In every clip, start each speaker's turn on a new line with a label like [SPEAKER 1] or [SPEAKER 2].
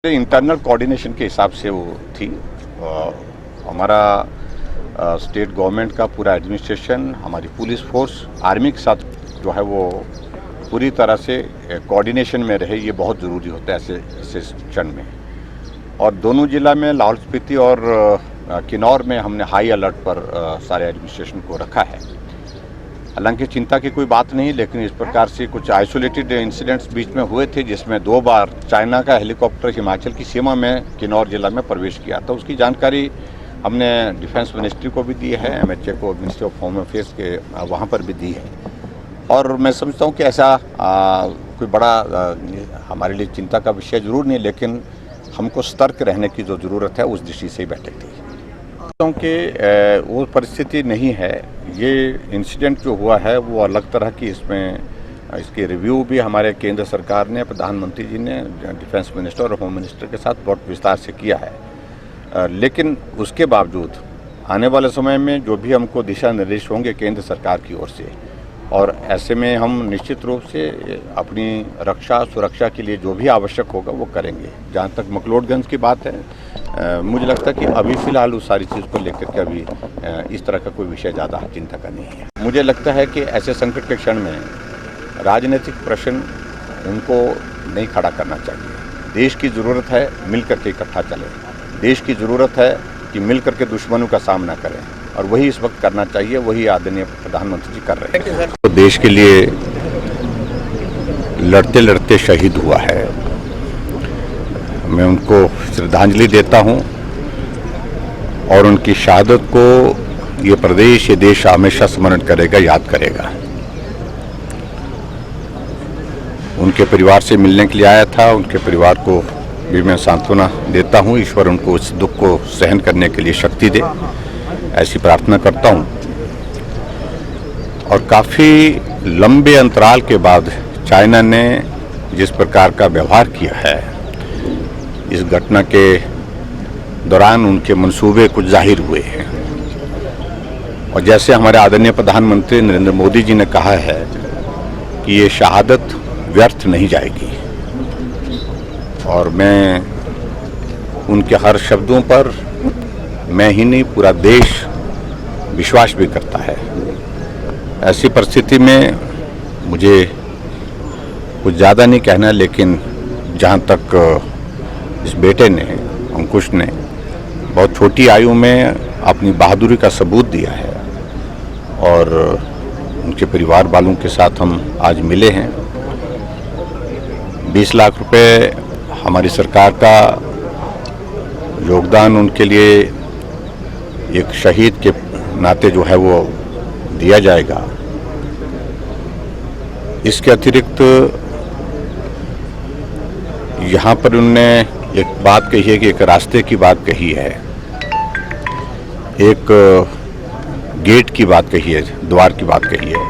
[SPEAKER 1] Internal coordination के हिसाब से वो थी। हमारा स्टेट गवर्नमेंट का पूरा एडमिनिस्ट्रेशन, हमारी पुलिस फोर्स, आर्मी के साथ जो है वो पूरी तरह से कोऑर्डिनेशन में रहे। ये बहुत ज़रूरी होता है ऐसे क्षण में। और दोनों जिला में, लाहौल स्पीति और किन्नौर में हमने हाई अलर्ट पर सारे एडमिनिस्ट्रेशन को रखा है। हालांकि चिंता की कोई बात नहीं, लेकिन इस प्रकार से कुछ आइसोलेटेड इंसिडेंट्स बीच में हुए थे, जिसमें 2 बार चाइना का हेलीकॉप्टर हिमाचल की सीमा में किन्नौर जिला में प्रवेश किया था। उसकी जानकारी हमने डिफेंस मिनिस्ट्री को भी दी है, MHA को, मिनिस्ट्री ऑफ होम अफेयर्स के वहाँ पर भी दी है। और मैं समझता हूँ कि ऐसा कोई बड़ा हमारे लिए चिंता का विषय ज़रूर नहीं, लेकिन हमको सतर्क रहने की जो ज़रूरत है उस दृष्टि से ही बैठक थी। क्योंकि वो परिस्थिति नहीं है। ये इंसिडेंट जो हुआ है वो अलग तरह की, इसकी रिव्यू भी हमारे केंद्र सरकार ने, प्रधानमंत्री जी ने डिफेंस मिनिस्टर और होम मिनिस्टर के साथ बहुत विस्तार से किया है। लेकिन उसके बावजूद आने वाले समय में जो भी हमको दिशा निर्देश होंगे केंद्र सरकार की ओर से, और ऐसे में हम निश्चित रूप से अपनी रक्षा सुरक्षा के लिए जो भी आवश्यक होगा वो करेंगे। जहाँ तक मकलोडगंज की बात है, मुझे लगता है कि अभी फ़िलहाल उस सारी चीज़ को लेकर के अभी इस तरह का कोई विषय ज़्यादा चिंता का नहीं है। मुझे लगता है कि ऐसे संकट के क्षण में राजनीतिक प्रश्न उनको नहीं खड़ा करना चाहिए। देश की ज़रूरत है मिल करके इकट्ठा चले। देश की ज़रूरत है कि मिल करके दुश्मनों का सामना करें, और वही इस वक्त करना चाहिए। वही आदरणीय प्रधानमंत्री जी कर रहे हैं। तो देश के लिए लड़ते लड़ते शहीद हुआ है, मैं उनको श्रद्धांजलि देता हूं, और उनकी शहादत को ये प्रदेश, ये देश हमेशा स्मरण करेगा, याद करेगा। उनके परिवार से मिलने के लिए आया था। उनके परिवार को भी मैं सांत्वना देता हूं। ईश्वर उनको इस दुख को सहन करने के लिए शक्ति दे, ऐसी प्रार्थना करता हूं। और काफ़ी लंबे अंतराल के बाद चाइना ने जिस प्रकार का व्यवहार किया है, इस घटना के दौरान उनके मंसूबे कुछ जाहिर हुए हैं। और जैसे हमारे आदरणीय प्रधानमंत्री नरेंद्र मोदी जी ने कहा है कि ये शहादत व्यर्थ नहीं जाएगी, और मैं उनके हर शब्दों पर मैं ही नहीं पूरा देश विश्वास भी करता है। ऐसी परिस्थिति में मुझे कुछ ज़्यादा नहीं कहना, लेकिन जहाँ तक इस बेटे ने, अंकुश ने, बहुत छोटी आयु में अपनी बहादुरी का सबूत दिया है, और उनके परिवार वालों के साथ हम आज मिले हैं। 20 लाख रुपए हमारी सरकार का योगदान उनके लिए एक शहीद के नाते जो है वो दिया जाएगा। इसके अतिरिक्त यहाँ पर उन्होंने एक बात कही है कि एक रास्ते की बात कही है, एक गेट की बात कही है, द्वार की बात कही है।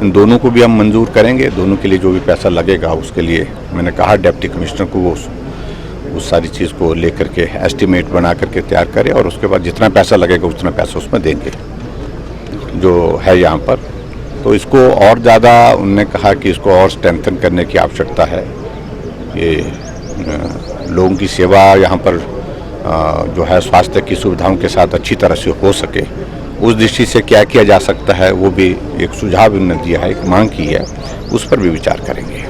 [SPEAKER 1] इन दोनों को भी हम मंजूर करेंगे। दोनों के लिए जो भी पैसा लगेगा उसके लिए मैंने कहा डिप्टी कमिश्नर को वो उस सारी चीज़ को लेकर के एस्टिमेट बना करके तैयार करें, और उसके बाद जितना पैसा लगेगा उतना पैसा उसमें देंगे जो है यहाँ पर। तो इसको और ज़्यादा उन्होंने कहा कि इसको और स्ट्रेंथन करने की आवश्यकता है। ये लोगों की सेवा यहाँ पर जो है स्वास्थ्य की सुविधाओं के साथ अच्छी तरह से हो सके, उस दृष्टि से क्या किया जा सकता है वो भी एक सुझाव उन्होंने दिया है, एक मांग की है, उस पर भी विचार करेंगे।